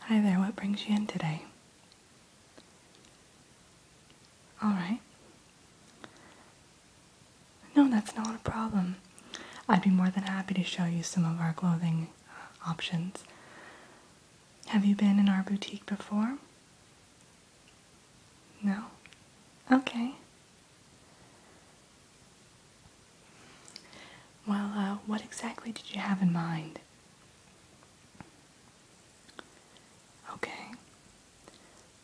Hi there, what brings you in today? Alright. No, that's not a problem. I'd be more than happy to show you some of our clothing options. Have you been in our boutique before? No? Okay. Well, what exactly did you have in mind? Okay.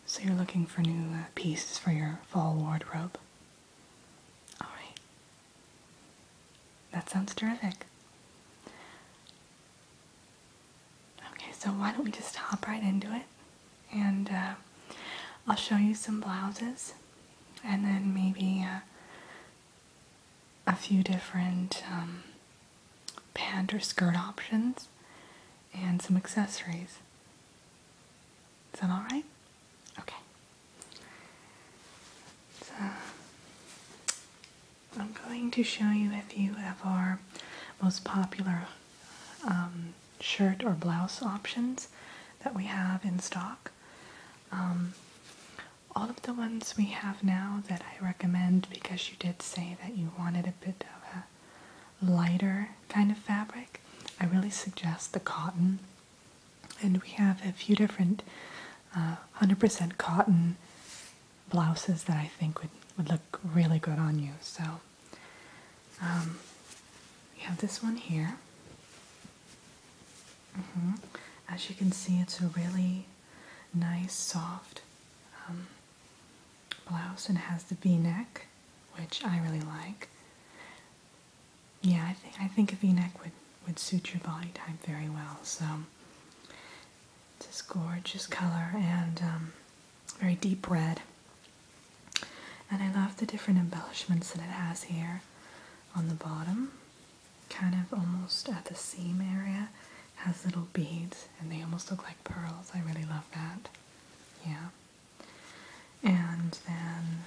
So you're looking for new pieces for your fall wardrobe? Alright. That sounds terrific. Okay, so why don't we just hop right into it? And I'll show you some blouses, and then maybe a few different pant or skirt options, and some accessories. Is that alright? Okay. So, I'm going to show you a few of our most popular shirt or blouse options that we have in stock. All of the ones we have now that I recommend, because you did say that you wanted a bit of a lighter kind of fabric, I really suggest the cotton. And we have a few different 100% cotton blouses that I think would look really good on you. So we have this one here. As you can see, it's a really nice, soft blouse, and it has the V-neck, which I really like. Yeah, I think a V-neck would suit your body type very well. So it's this gorgeous color and very deep red. And I love the different embellishments that it has here on the bottom. Kind of almost at the seam area has little beads, and they almost look like pearls. I really love that. Yeah. And then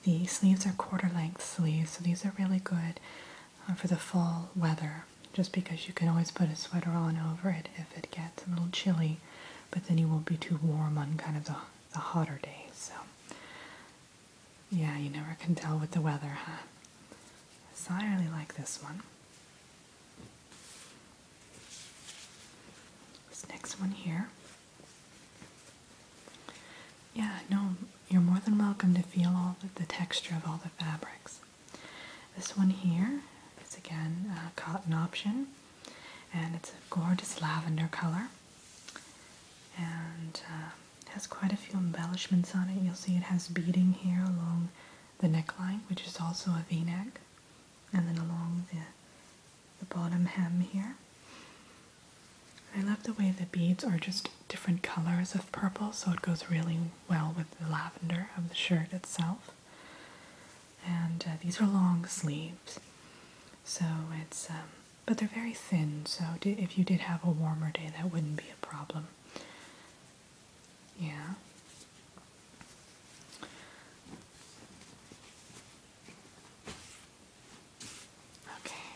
the sleeves are quarter-length sleeves, so these are really good for the fall weather, just because you can always put a sweater on over it if it gets a little chilly, but then you won't be too warm on kind of the hotter days. So yeah, you never can tell with the weather, huh? So I really like this one. This next one here. Yeah, no, you're more than welcome to feel all the texture of all the fabrics. This one here is again a cotton option, and it's a gorgeous lavender color, and has quite a few embellishments on it. You'll see it has beading here along the neckline, which is also a V-neck, and then along the bottom hem here. I love the way the beads are just different colors of purple, so it goes really well with the lavender of the shirt itself. And these are long sleeves, so it's, but they're very thin, so if you did have a warmer day, that wouldn't be a problem. Yeah. Okay.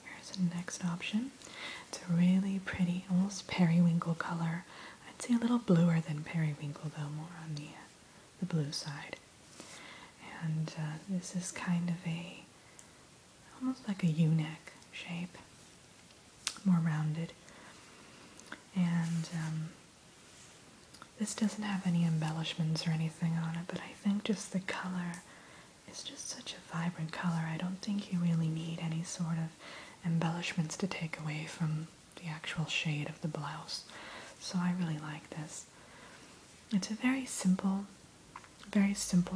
Here's the next option. It's a really pretty, almost periwinkle color. I'd say a little bluer than periwinkle, though, more on the blue side. And this is kind of almost like a U-neck shape, more rounded. And this doesn't have any embellishments or anything on it, but I think just the color is just such a vibrant color. I don't think you really need any sort of embellishments to take away from the actual shade of the blouse. So I really like this. It's a very simple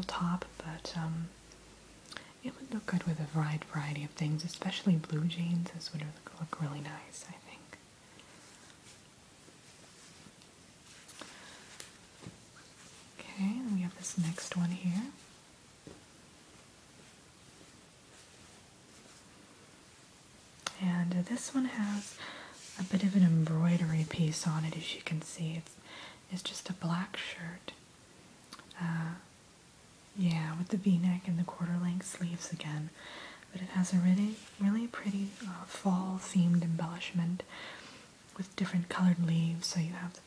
top, but it would look good with a wide variety of things, especially blue jeans. This would look really nice, I think. Okay, and we have this next one here. And this one has a bit of an embroidery piece on it, as you can see. It's just a black shirt. Yeah, with the V-neck and the quarter-length sleeves again. But it has a really, really pretty fall-themed embellishment. with different colored leaves. So you have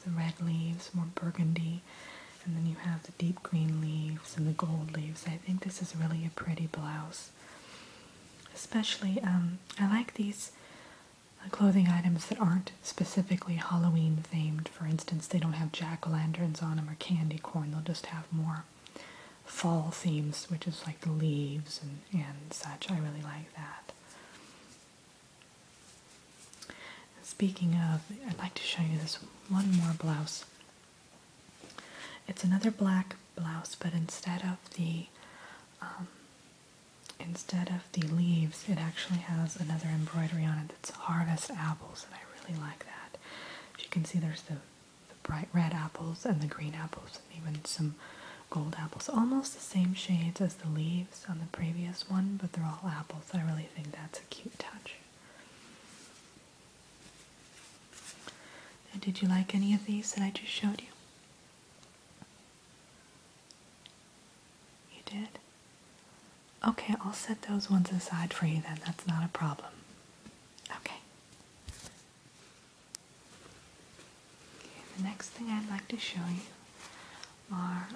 the red leaves, more burgundy, and then you have the deep green leaves and the gold leaves. I think this is really a pretty blouse. Especially, I like these clothing items that aren't specifically Halloween themed. For instance, they don't have jack-o'-lanterns on them or candy corn. They'll just have more fall themes, which is like the leaves and such. I really like that. Speaking of, I'd like to show you this one more blouse. It's another black blouse, but instead of the leaves, it actually has another embroidery on it that's harvest apples, and I really like that. As you can see, there's the bright red apples and the green apples and even some gold apples. Almost the same shades as the leaves on the previous one, but they're all apples. I really think that's a cute touch. Now, did you like any of these that I just showed you? You did? Okay, I'll set those ones aside for you then. That's not a problem. Okay. The next thing I'd like to show you are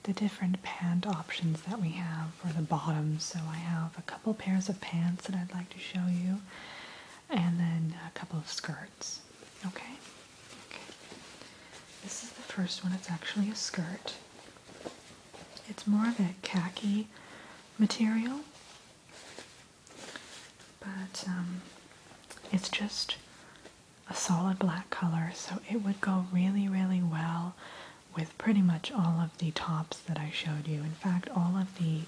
the different pant options that we have for the bottoms. So I have a couple pairs of pants that I'd like to show you, and then a couple of skirts. Okay? Okay. This is the first one. It's actually a skirt. It's more of a khaki material, but it's just a solid black color, so it would go really, really well with pretty much all of the tops that I showed you. In fact, all of the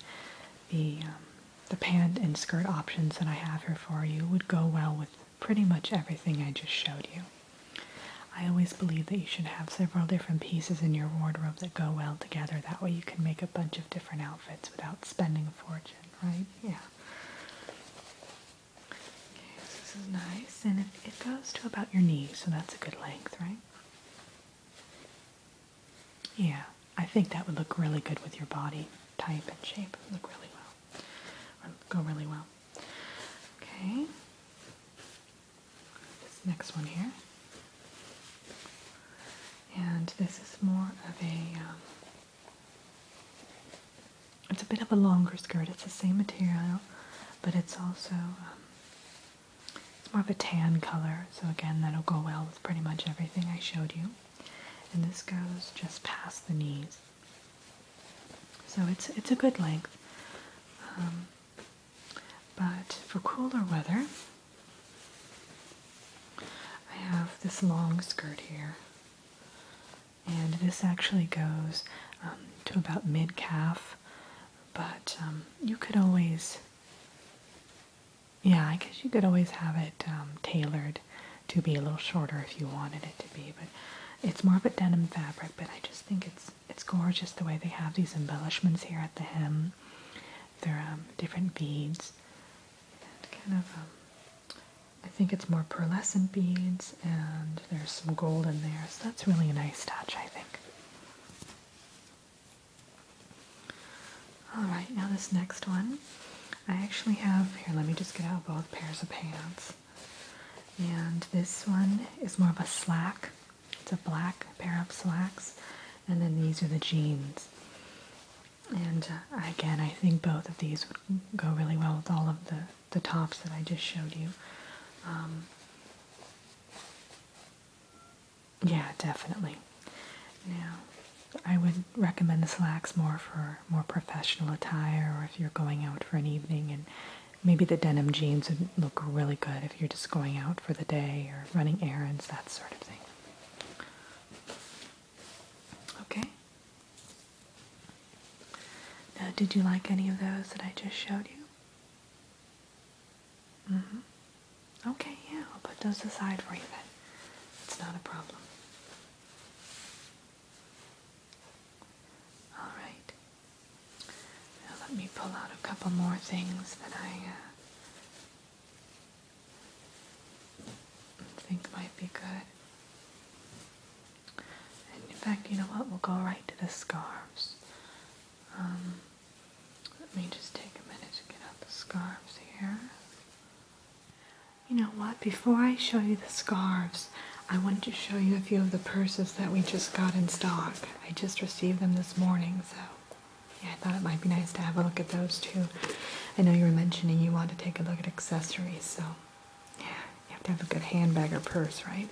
pant and skirt options that I have here for you would go well with pretty much everything I just showed you. I always believe that you should have several different pieces in your wardrobe that go well together. That way you can make a bunch of different outfits without spending a fortune, right? Yeah. Okay, so this is nice, and it goes to about your knees, so that's a good length, right? Yeah, I think that would look really good with your body type and shape. It would look really well. Or go really well. Okay. This next one here. And this is more of a, it's a bit of a longer skirt. It's the same material, but it's also, it's more of a tan color. So again, that'll go well with pretty much everything I showed you. And this goes just past the knees. So it's a good length. But for cooler weather, I have this long skirt here. And this actually goes to about mid-calf, but you could always, yeah, I guess you could always have it tailored to be a little shorter if you wanted it to be, but it's more of a denim fabric, but I just think it's gorgeous the way they have these embellishments here at the hem. They're different beads, and kind of, I think it's more pearlescent beads, and there's some gold in there, so that's really a nice touch, I think. Alright, now this next one, I actually have, here, let me just get out both pairs of pants. And this one is more of a slack. It's a black pair of slacks, and then these are the jeans. And again, I think both of these would go really well with all of the tops that I just showed you. Yeah, definitely. Now, I would recommend the slacks more for more professional attire, or if you're going out for an evening, and maybe the denim jeans would look really good if you're just going out for the day or running errands, that sort of thing. Okay. Now, did you like any of those that I just showed you? Okay, yeah, I'll put those aside for you then. It's not a problem. Alright. Now let me pull out a couple more things that I think might be good. And in fact, you know what? We'll go right to the scarves. Let me just take a minute to get out the scarves here. what? Before I show you the scarves, I wanted to show you a few of the purses that we just got in stock. I just received them this morning, so yeah, I thought it might be nice to have a look at those too. I know you were mentioning you want to take a look at accessories, so yeah, you have to have a good handbag or purse, right?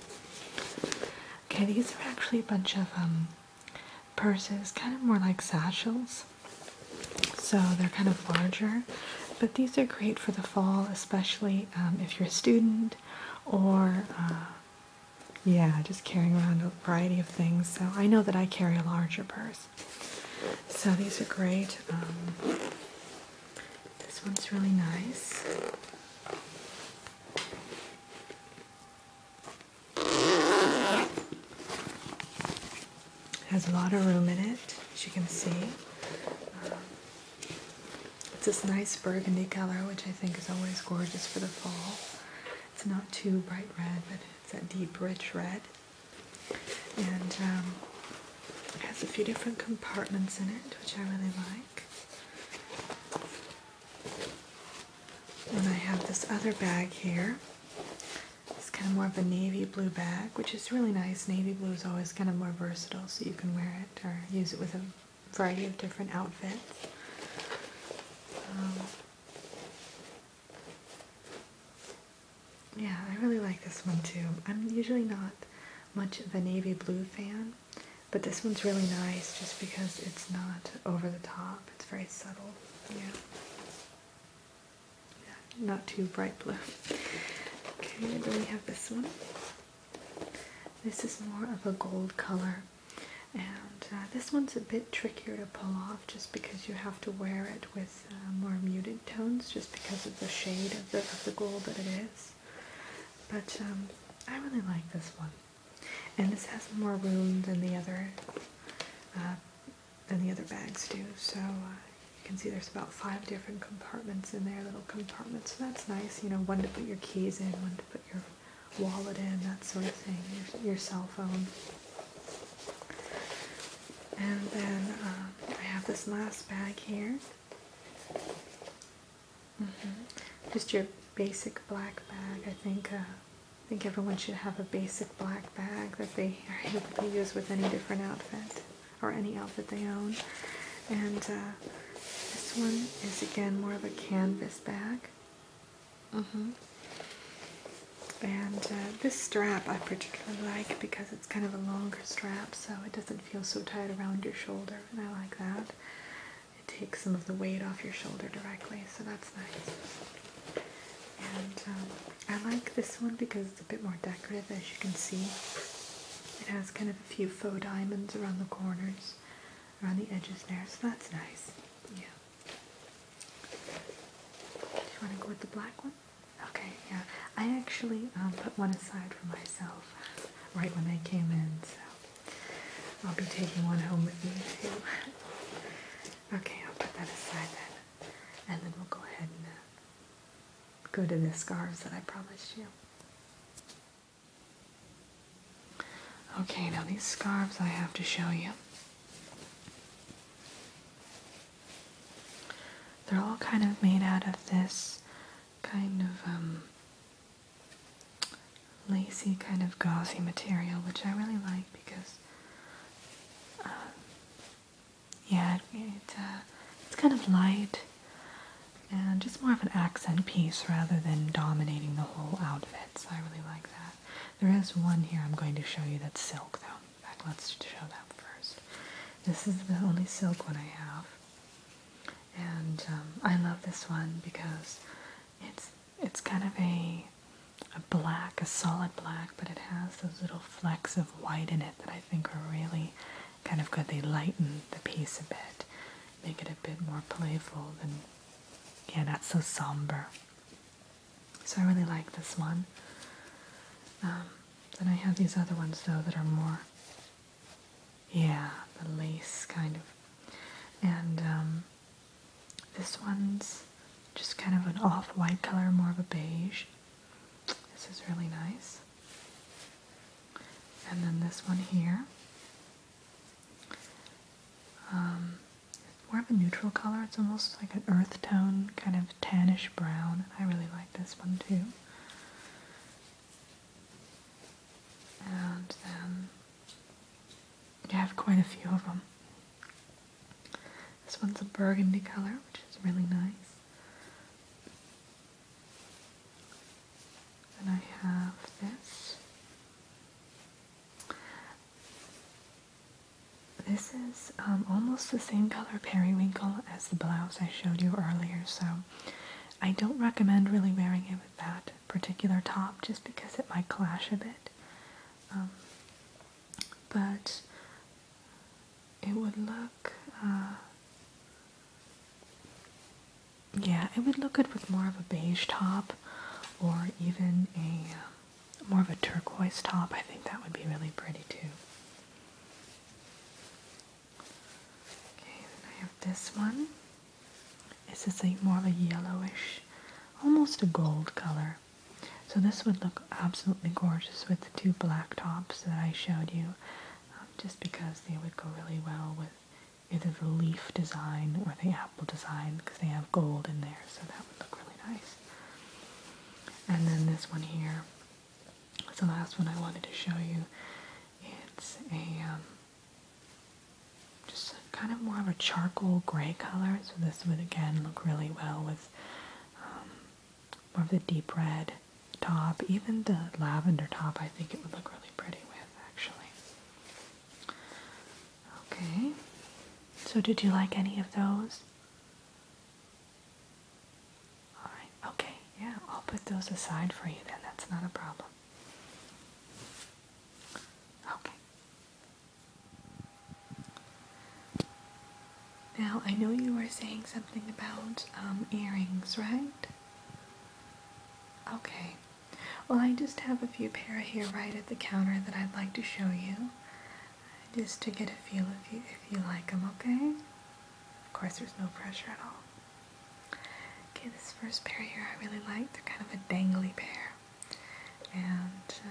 Okay, these are actually a bunch of purses, kind of more like satchels. So they're kind of larger, but these are great for the fall, especially if you're a student or yeah, just carrying around a variety of things. So I know that I carry a larger purse. So these are great. This one's really nice. Has a lot of room in it, as you can see. It's this nice burgundy color, which I think is always gorgeous for the fall. It's not too bright red, but it's that deep, rich red. And it has a few different compartments in it, which I really like. And I have this other bag here. It's kind of more of a navy blue bag, which is really nice. Navy blue is always kind of more versatile, so you can wear it or use it with a variety of different outfits. Yeah, I really like this one too. I'm usually not much of a navy blue fan, but this one's really nice just because it's not over the top. It's very subtle. Yeah. Not too bright blue. Okay, then we have this one. This is more of a gold color, and this one's a bit trickier to pull off just because you have to wear it with more muted tones just because of the shade of the gold that it is. But I really like this one, and this has more room than the other bags do. So you can see there's about 5 different compartments in there, little compartments. So that's nice. You know, one to put your keys in, one to put your wallet in, that sort of thing. Your cell phone. And then I have this last bag here. Just your basic black bag. I think everyone should have a basic black bag that they are able to use with any different outfit or any outfit they own. And this one is again more of a canvas bag. And this strap I particularly like because it's kind of a longer strap, so it doesn't feel so tight around your shoulder, and I like that. It takes some of the weight off your shoulder directly, so that's nice. And I like this one because it's a bit more decorative, as you can see. It has kind of a few faux diamonds around the corners, around the edges there, so that's nice. Yeah. Do you want to go with the black one? Okay, yeah. I actually put one aside for myself right when they came in, so I'll be taking one home with me too. Okay, I'll put that aside then, and then we'll go ahead and go to the scarves that I promised you. Okay, now these scarves I have to show you. They're all kind of made out of this kind of lacy, kind of gauzy material, which I really like because yeah, it's kind of light and just more of an accent piece rather than dominating the whole outfit, so I really like that. There is one here I'm going to show you that's silk though. In fact, let's show that first. This is the only silk one I have, and I love this one because it's kind of a black, a solid black, but it has those little flecks of white in it that I think are really kind of good. They lighten the piece a bit, make it a bit more playful than, yeah, not so somber. So I really like this one. Then I have these other ones though that are more, yeah, the lace kind of. And this one's just kind of an off-white color, more of a beige. This is really nice. And then this one here, more of a neutral color. It's almost like an earth tone, kind of tannish brown. I really like this one too. have quite a few of them. This one's a burgundy color, which is really nice. And I have this. This is almost the same color periwinkle as the blouse I showed you earlier, so I don't recommend really wearing it with that particular top just because it might clash a bit. But it would look, yeah, it would look good with more of a beige top or even a more of a turquoise top. I think that would be really pretty too. Okay, then I have this one. This is a more of a yellowish, almost a gold color. So this would look absolutely gorgeous with the two black tops that I showed you, just because they would go really well with either the leaf design or the apple design, because they have gold in there, so that would look really nice. And then this one here is the last one I wanted to show you. It's a just kind of more of a charcoal gray color, so this would again look really well with more of the deep red top. Even the lavender top, I think it would look really pretty with, actually. Okay, so did you like any of those? Alright, okay, yeah, I'll put those aside for you then, that's not a problem. Okay. Now, I know you were saying something about earrings, right? Okay. Well, I just have a few pair here right at the counter that I'd like to show you, just to get a feel if you like them, okay? Of course, there's no pressure at all. Okay, this first pair here I really like. They're kind of a dangly pair, and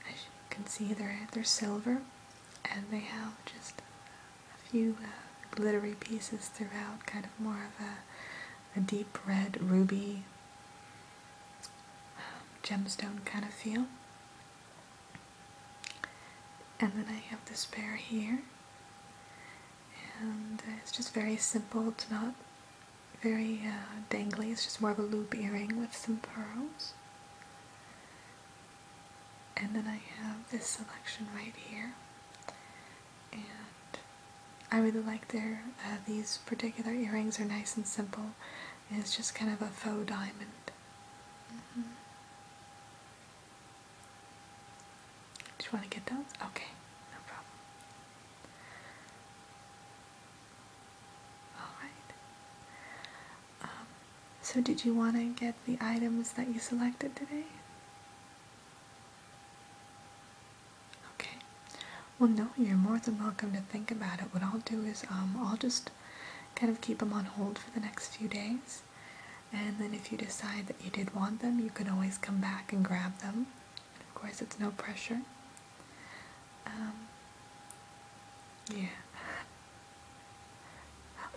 as you can see, they're silver, and they have just a few glittery pieces throughout, kind of more of a deep red ruby gemstone kind of feel. And then I have this pair here, and it's just very simple. It's not very dangly. It's just more of a loop earring with some pearls. And then I have this selection right here, and I really like these particular earrings are nice and simple, and it's just kind of a faux diamond. Do you want to get those? Okay, no problem. Alright. So did you want to get the items that you selected today? Okay. Well, no, you're more than welcome to think about it. What I'll do is I'll just kind of keep them on hold for the next few days. And then if you decide that you did want them, you can always come back and grab them. And of course, it's no pressure. Yeah.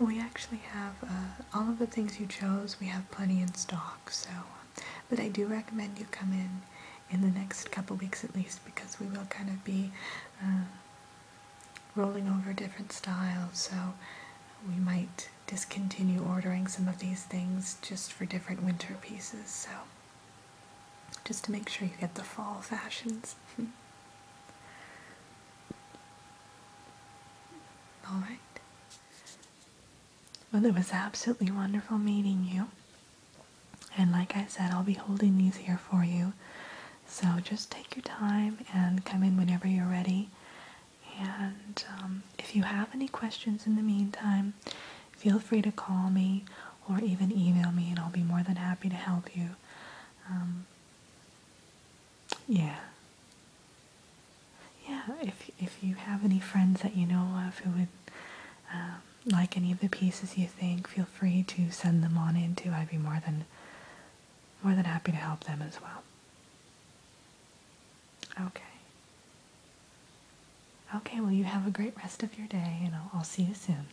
We actually have all of the things you chose. We have plenty in stock, so. But I do recommend you come in the next couple weeks at least, because we will kind of be rolling over different styles. So we might discontinue ordering some of these things just for different winter pieces. So just to make sure you get the fall fashions. Alright. Well, it was absolutely wonderful meeting you. And like I said, I'll be holding these here for you. So just take your time and come in whenever you're ready. And if you have any questions in the meantime, feel free to call me or even email me, and I'll be more than happy to help you. Yeah, if you have any friends that you know of who would like any of the pieces you think, feel free to send them on in too. I'd be more than happy to help them as well. Okay. Okay, well, you have a great rest of your day, and I'll see you soon.